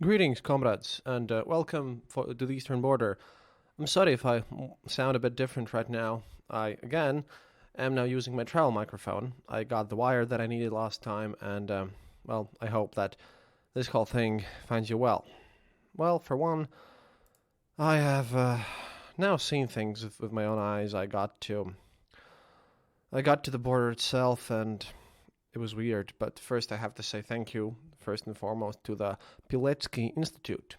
Greetings, comrades, and welcome to the eastern border. I'm sorry if I sound a bit different right now. I, again, am now using my travel microphone. I got the wire that I needed last time, and, I hope that this whole thing finds you well. Well, for one, I have now seen things with my own eyes. I got to the border itself, and it was weird, but first I have to say thank you, first and foremost, to the Pilecki Institute.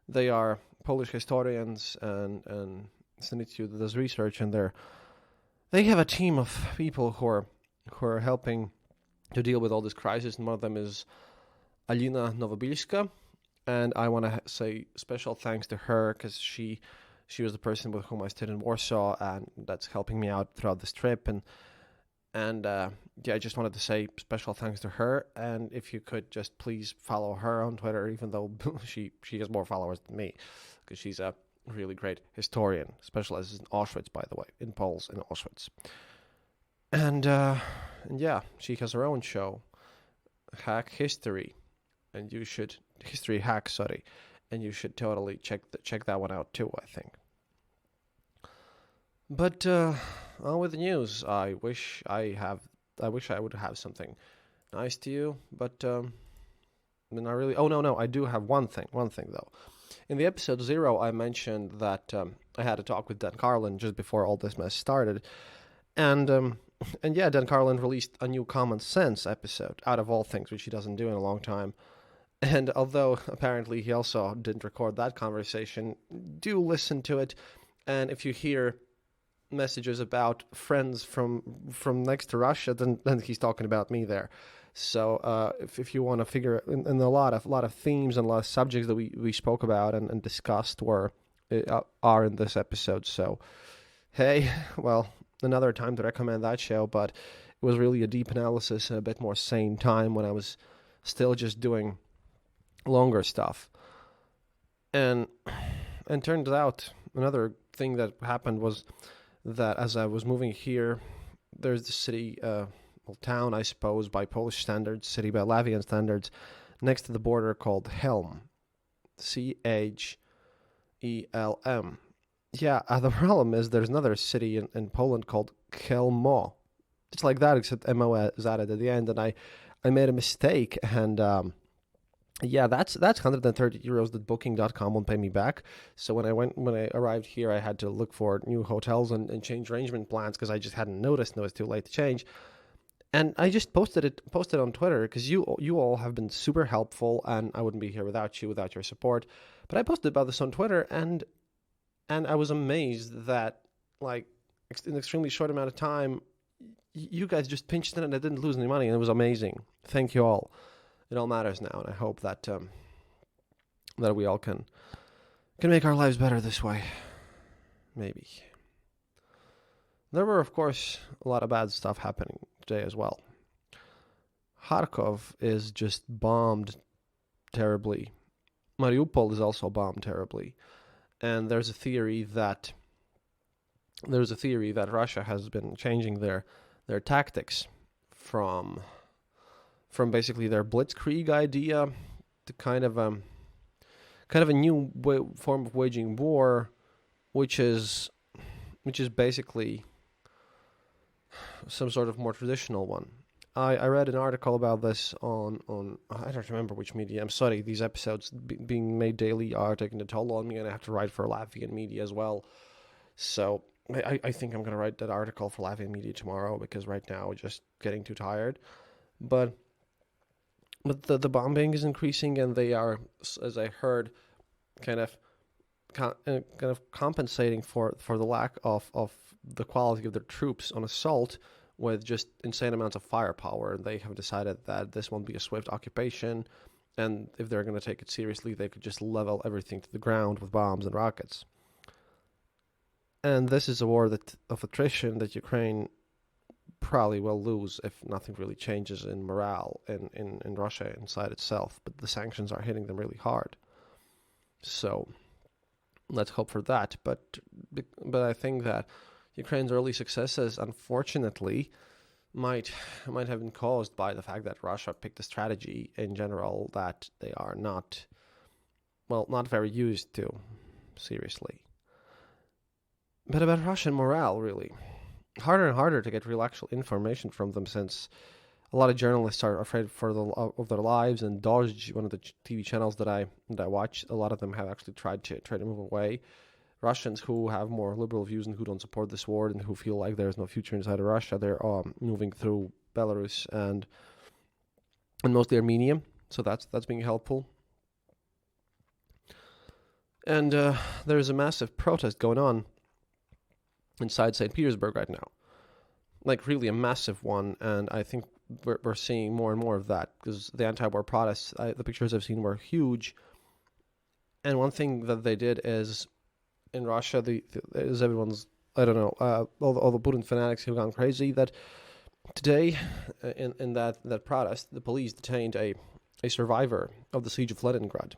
They are Polish historians and it's an institute that does research, and they have a team of people who are helping to deal with all this crisis, and one of them is Alina Nowobilska, and I want to say special thanks to her because she was the person with whom I stayed in Warsaw, and that's helping me out throughout this trip, I just wanted to say special thanks to her, and if you could just please follow her on Twitter, even though she has more followers than me, because she's a really great historian, specializes in Auschwitz, by the way, in Poles in Auschwitz. And yeah, she has her own show, Hack History, and you should History Hack, sorry, and you should totally check that one out too, I think. But on with the news. I wish I would have something nice to you, but not really. Oh no, I do have one thing though. In the episode 0, I mentioned that I had a talk with Dan Carlin just before all this mess started, and yeah, Dan Carlin released a new Common Sense episode out of all things, which he doesn't do in a long time. And although apparently he also didn't record that conversation, do listen to it. And if you hear messages about friends from next to Russia, then he's talking about me there. So if you want to figure, and a lot of themes and a lot of subjects that we spoke about and discussed are in this episode. So hey, well, another time to recommend that show, but it was really a deep analysis and a bit more sane time when I was still just doing longer stuff. And turned out another thing that happened was that as I was moving here, there's the city, town, I suppose, by Polish standards, city by Latvian standards, next to the border called Chelm. Chelm. Yeah, the problem is there's another city in Poland called Chelmo. It's like that, except MO is added at the end, and I made a mistake, and yeah, that's 130 euros that Booking.com won't pay me back. So when I arrived here, I had to look for new hotels and change arrangement plans because I just hadn't noticed, and it was too late to change. And I just posted on Twitter because you all have been super helpful, and I wouldn't be here without you, without your support. But I posted about this on Twitter, and I was amazed that, like, in an extremely short amount of time, you guys just pinched in and I didn't lose any money, and it was amazing. Thank you all. It all matters now, and I hope that that we all can make our lives better this way. Maybe. There were, of course, a lot of bad stuff happening today as well. Kharkov is just bombed terribly. Mariupol is also bombed terribly. And there's a theory that Russia has been changing their tactics from basically their blitzkrieg idea to kind of a new form of waging war, which is basically some sort of more traditional one. I read an article about this on I don't remember which media. I'm sorry, these episodes being made daily are taking a toll on me, and I have to write for Latvian media as well. So I think I'm going to write that article for Latvian media tomorrow, because right now I'm just getting too tired. But the bombing is increasing, and they are, as I heard, kind of compensating for the lack of the quality of their troops on assault with just insane amounts of firepower. And they have decided that this won't be a swift occupation, and if they're going to take it seriously, they could just level everything to the ground with bombs and rockets. And this is a war of attrition that Ukraine probably will lose if nothing really changes in morale in Russia inside itself. But the sanctions are hitting them really hard. So let's hope for that. But I think that Ukraine's early successes, unfortunately, might have been caused by the fact that Russia picked a strategy in general that they are not well, not very used to, seriously. But about Russian morale, really. Harder and harder to get real actual information from them, since a lot of journalists are afraid of their lives, and Dozh, one of the TV channels that I watch, a lot of them have actually tried to move away. Russians who have more liberal views and who don't support this war and who feel like there's no future inside of Russia, they're moving through Belarus and mostly Armenia, so that's being helpful. And there's a massive protest going on inside St. Petersburg right now, like really a massive one, and I think we're seeing more and more of that, because the anti-war protests, the pictures I've seen were huge. And one thing that they did is, in Russia, is everyone's, I don't know, all the Putin fanatics have gone crazy, that today, in that protest, the police detained a survivor of the siege of Leningrad.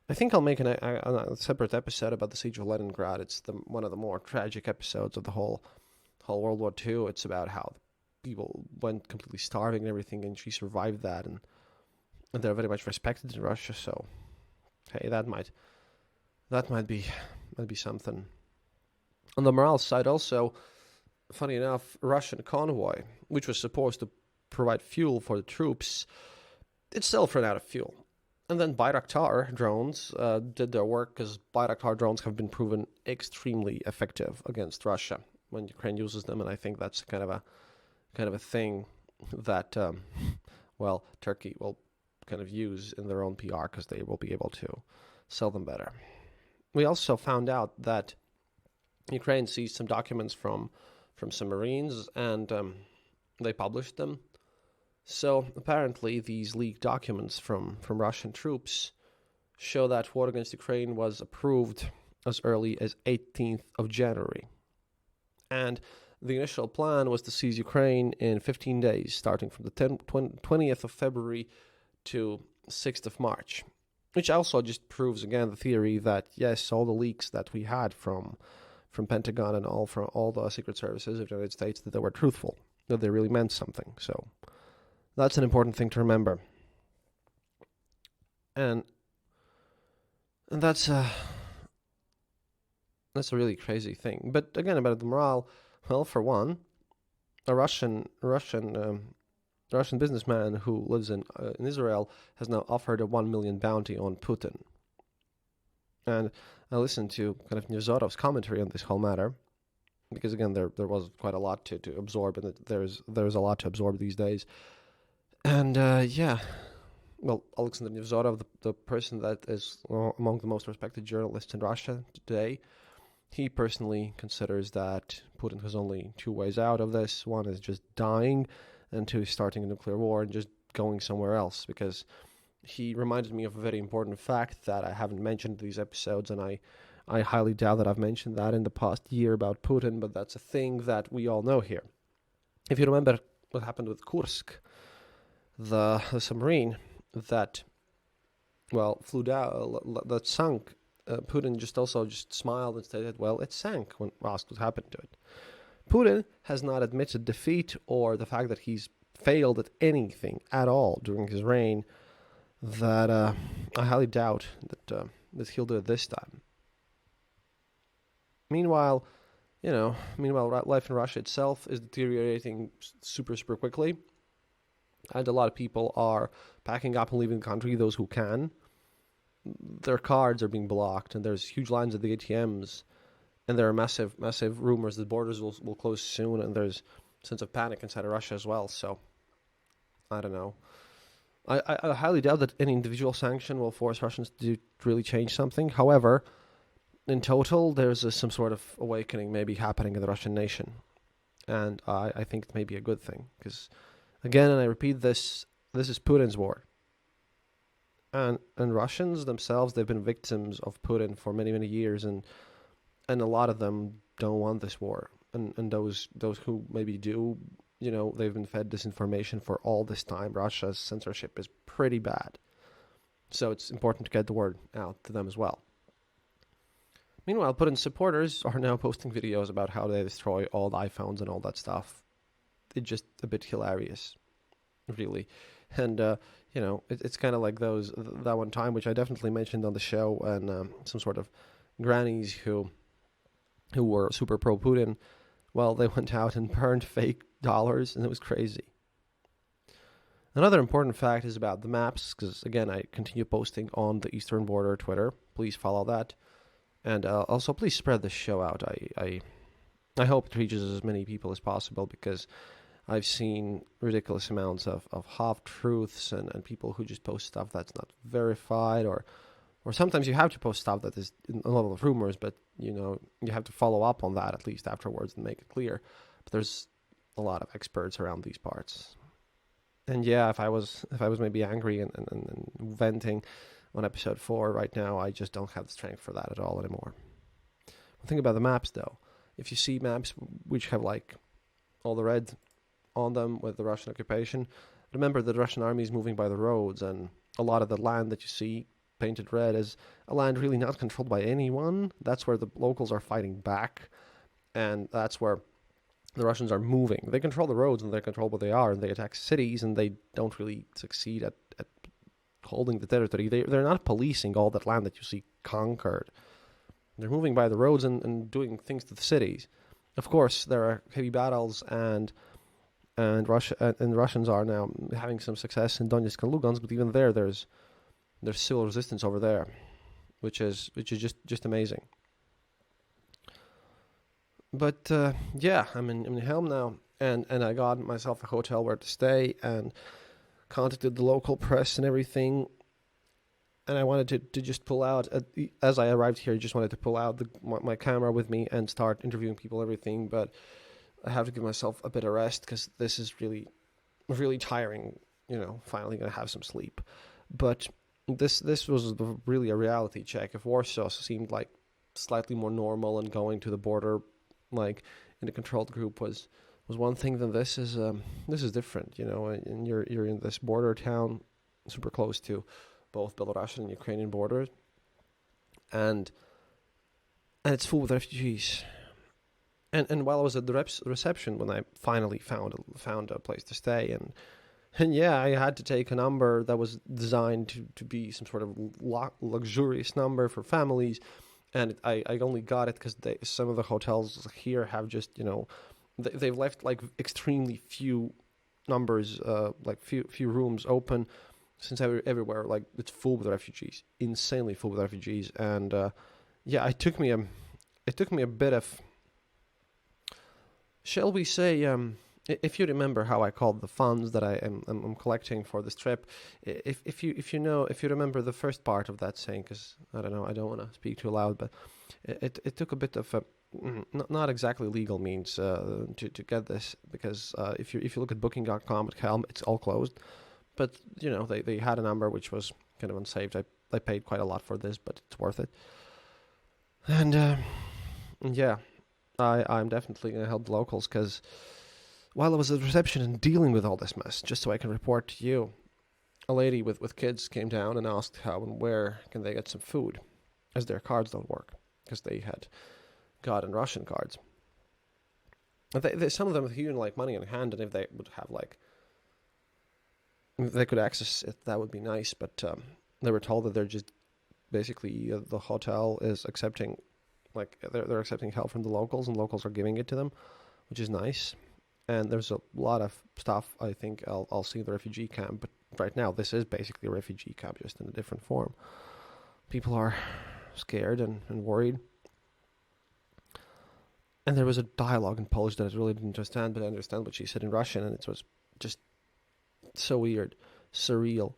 I think I'll make a separate episode about the siege of Leningrad. It's one of the more tragic episodes of the whole World War II. It's about how people went completely starving and everything, and she survived that, and they're very much respected in Russia. So, hey, that might be something. On the morale side, also, funny enough, a Russian convoy, which was supposed to provide fuel for the troops, itself ran out of fuel. And then Bayraktar drones did their work, because Bayraktar drones have been proven extremely effective against Russia when Ukraine uses them, and I think that's kind of a thing that Turkey will kind of use in their own PR, because they will be able to sell them better. We also found out that Ukraine seized some documents from submarines, and they published them. So apparently these leaked documents from Russian troops show that war against Ukraine was approved as early as 18th of January. And the initial plan was to seize Ukraine in 15 days, starting from the 20th of February to 6th of March, which also just proves again the theory that, yes, all the leaks that we had from Pentagon and from all the secret services of the United States, that they were truthful, that they really meant something. So that's an important thing to remember. And that's a really crazy thing. But again, about the morale, well, for one, a Russian businessman who lives in Israel has now offered a 1 million bounty on Putin. And I listened to kind of Nevezorov's commentary on this whole matter, because again, there was quite a lot to absorb, and there's a lot to absorb these days. And well, Alexander Nevzorov, the person that is among the most respected journalists in Russia today, he personally considers that Putin has only two ways out of this. One is just dying, and two is starting a nuclear war and just going somewhere else, because he reminded me of a very important fact that I haven't mentioned in these episodes, and I highly doubt that I've mentioned that in the past year about Putin, but that's a thing that we all know here. If you remember what happened with Kursk, the submarine that, flew down, that sunk, Putin just smiled and stated, well, it sank, when asked what happened to it. Putin has not admitted defeat or the fact that he's failed at anything at all during his reign, that I highly doubt that he'll do it this time. Meanwhile, life in Russia itself is deteriorating super, super quickly. And a lot of people are packing up and leaving the country, those who can. Their cards are being blocked, and there's huge lines at the ATMs, and there are massive, massive rumors that borders will close soon, and there's a sense of panic inside of Russia as well. So, I don't know. I highly doubt that any individual sanction will force Russians to really change something. However, in total, there's some sort of awakening maybe happening in the Russian nation. And I think it may be a good thing, because, again, and I repeat this is Putin's war. And Russians themselves, they've been victims of Putin for many, many years, and a lot of them don't want this war. And those who maybe do, they've been fed disinformation for all this time. Russia's censorship is pretty bad. So it's important to get the word out to them as well. Meanwhile, Putin's supporters are now posting videos about how they destroy all the iPhones and all that stuff. It's just a bit hilarious, really. And it's kind of like that one time, which I definitely mentioned on the show, and some sort of grannies who were super pro Putin. Well, they went out and burned fake dollars, and it was crazy. Another important fact is about the maps, because again, I continue posting on the Eastern Border Twitter. Please follow that, and also please spread this show out. I hope it reaches as many people as possible, because I've seen ridiculous amounts of half-truths and people who just post stuff that's not verified, or sometimes you have to post stuff that is a level of rumors, but you have to follow up on that at least afterwards and make it clear. But there's a lot of experts around these parts. And yeah, if I was maybe angry and venting on episode 4 right now, I just don't have the strength for that at all anymore. One thing about the maps, though, if you see maps which have like all the red on them with the Russian occupation, remember that the Russian army is moving by the roads, and a lot of the land that you see painted red is a land really not controlled by anyone. That's where the locals are fighting back, and that's where the Russians are moving. They control the roads, and they control what they are, and they attack cities, and they don't really succeed at holding the territory. They're not policing all that land that you see conquered. They're moving by the roads and doing things to the cities. Of course, there are heavy battles, and Russians are now having some success in Donetsk and Lugansk, but even there's civil resistance over there, which is just amazing. But yeah, I'm in Helm now, and I got myself a hotel where to stay, and contacted the local press and everything. And I wanted to just pull out, as I arrived here, I just wanted to pull out my camera with me and start interviewing people, everything. But I have to give myself a bit of rest, because this is really, really tiring. Finally going to have some sleep. But this was really a reality check. If Warsaw seemed like slightly more normal and going to the border, like in a controlled group, was one thing, then this is different. And you're in this border town, super close to both Belarusian and Ukrainian borders, and it's full with refugees. And while I was at the reception, when I finally found a place to stay, and yeah, I had to take a number that was designed to be some sort of luxurious number for families, and I only got it because some of the hotels here have just they've left like extremely few numbers, like few rooms open, since everywhere like it's full with refugees, insanely full with refugees, and yeah, it took me a bit of, shall we say, if you remember how I called the funds that I'm collecting for this trip, if you remember the first part of that saying, because I don't know, I don't want to speak too loud, but it took a bit of a not exactly legal means to get this, because if you look at Booking.com at Helm, it's all closed. But they had a number which was kind of unsaved. I paid quite a lot for this, but it's worth it. And yeah, I'm definitely going to help the locals, because while I was at the reception and dealing with all this mess, just so I can report to you, a lady with kids came down and asked how and where can they get some food, as their cards don't work, because they had gotten Russian cards. Some of them had even like money in hand, and if they would have if they could access it, that would be nice. But they were told that they're just basically the hotel is accepting, like they're accepting help from the locals, and locals are giving it to them, which is nice. And there's a lot of stuff I think I'll see in the refugee camp. But right now, this is basically a refugee camp, just in a different form. People are scared and worried. And there was a dialogue in Polish that I really didn't understand, but I understand what she said in Russian, and it was just so weird, surreal.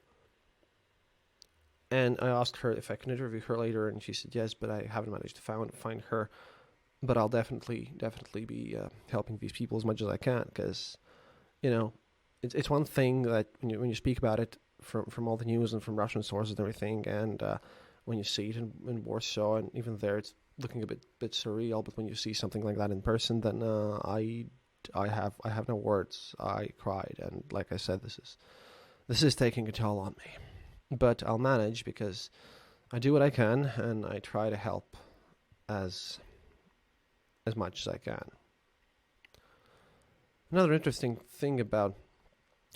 And I asked her if I could interview her later, and she said yes, but I haven't managed to find her. But I'll definitely be helping these people as much as I can, because it's one thing that when you speak about it from all the news and from Russian sources and everything, and when you see it in Warsaw, and even there it's looking a bit surreal. But when you see something like that in person, then I have no words. I cried, and like I said, this is taking a toll on me. But I'll manage, because I do what I can, and I try to help as much as I can. Another interesting thing about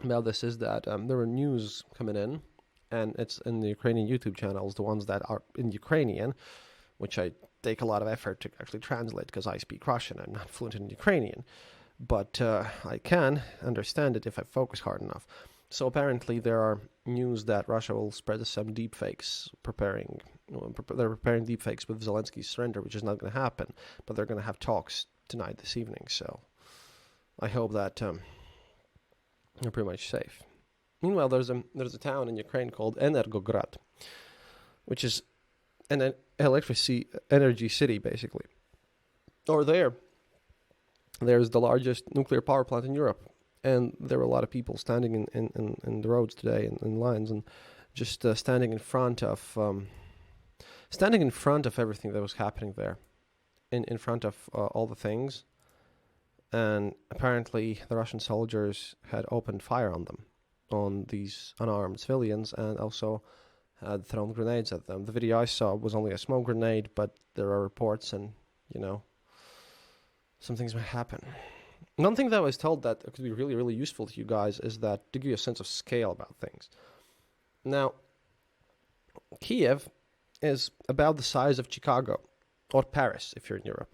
about this is that there were news coming in, and it's in the Ukrainian YouTube channels, the ones that are in Ukrainian, which I take a lot of effort to actually translate because I speak Russian. I'm not fluent in Ukrainian, but I can understand it if I focus hard enough. So apparently there are news that Russia will spread some deepfakes, they're preparing deepfakes with Zelensky's surrender, which is not going to happen, but they're going to have talks tonight, this evening. So I hope that they're pretty much safe. Meanwhile, there's a town in Ukraine called Energograd, which is an energy city, basically. Or there's the largest nuclear power plant in Europe. And there were a lot of people standing in the roads today in lines and just standing in front of everything that was happening there, in front of all the things. And apparently the Russian soldiers had opened fire on them, on these unarmed civilians, and also had thrown grenades at them. The video I saw was only a smoke grenade, but there are reports, and some things might happen. One thing that I was told that could be really, really useful to you guys is that to give you a sense of scale about things. Now, Kiev is about the size of Chicago, or Paris if you're in Europe.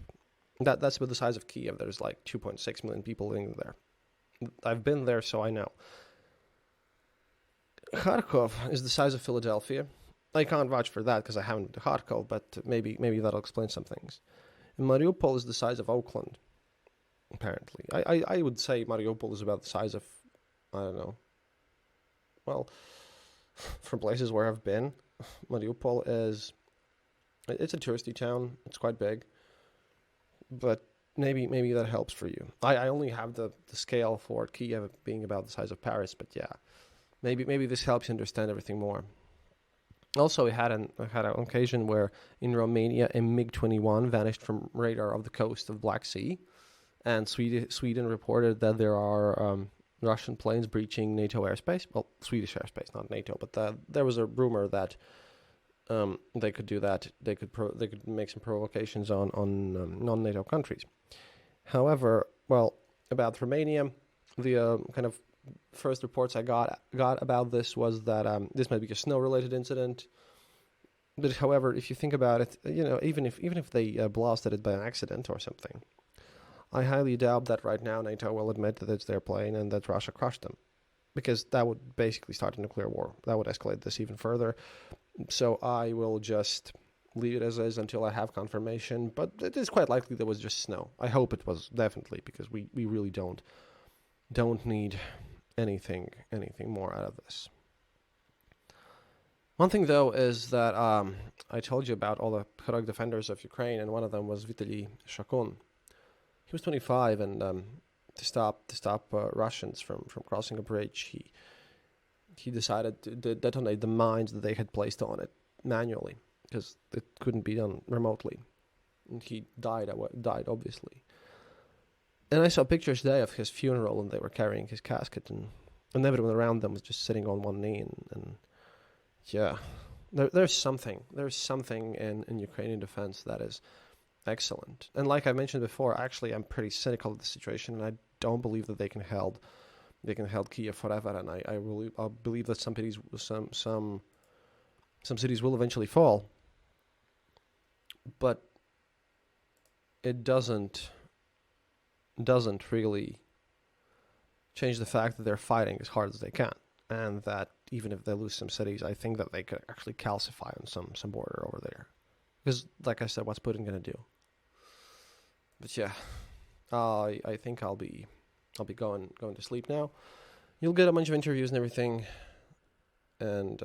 That's about the size of Kiev. There's like 2.6 million people living there. I've been there, so I know. Kharkov is the size of Philadelphia. I can't vouch for that because I haven't been to Kharkov, but maybe that'll explain some things. And Mariupol is the size of Oakland. Apparently, I would say Mariupol is about the size of, I don't know. Well, from places where I've been, Mariupol it's a touristy town. It's quite big, but maybe that helps for you. I only have the scale for Kiev being about the size of Paris, but yeah, maybe this helps you understand everything more. Also, I had an occasion where in Romania a MiG-21 vanished from radar of the coast of Black Sea. And Sweden reported that there are Russian planes breaching NATO airspace. Well, Swedish airspace, not NATO. But there was a rumor that they could do that. They could make some provocations on non-NATO countries. However, about Romania, the kind of first reports I got about this was that this might be a snow-related incident. But however, if you think about it, even if they blasted it by an accident or something, I highly doubt that right now NATO will admit that it's their plane and that Russia crushed them, because that would basically start a nuclear war. That would escalate this even further. So I will just leave it as is until I have confirmation, but it is quite likely there was just snow. I hope it was, definitely, because we really don't need anything more out of this. One thing, though, is that I told you about all the heroic defenders of Ukraine, and one of them was Vitaly Shakun. He was 25, and to stop Russians from crossing a bridge, he decided to detonate the mines that they had placed on it manually, because it couldn't be done remotely. And he died, obviously. And I saw pictures today of his funeral, and they were carrying his casket, and everyone around them was just sitting on one knee, and yeah, there's something in Ukrainian defense that is excellent. And like I mentioned before, actually, I'm pretty cynical of the situation, and I don't believe that they can hold Kiev forever. And I believe that some cities will eventually fall, but it doesn't really change the fact that they're fighting as hard as they can, and that even if they lose some cities, I think that they could actually calcify on some border over there. Because, like I said, what's Putin gonna do? But yeah, I think I'll be going to sleep now. You'll get a bunch of interviews and everything, and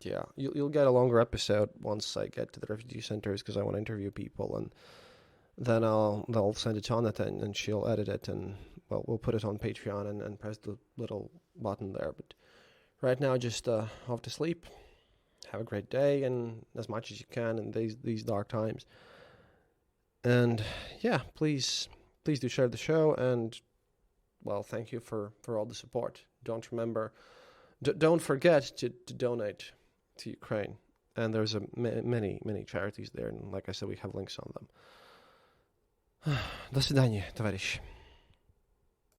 yeah, you'll get a longer episode once I get to the refugee centers, because I want to interview people, and then they'll send it to Annette, and she'll edit it, and we'll put it on Patreon and press the little button there. But right now, just off to sleep. Have a great day, and as much as you can in these dark times. And yeah, please do share the show, and thank you for all the support. Don't forget to donate to Ukraine, and there's many charities there, and like I said, we have links on them. До свидания, товарищи.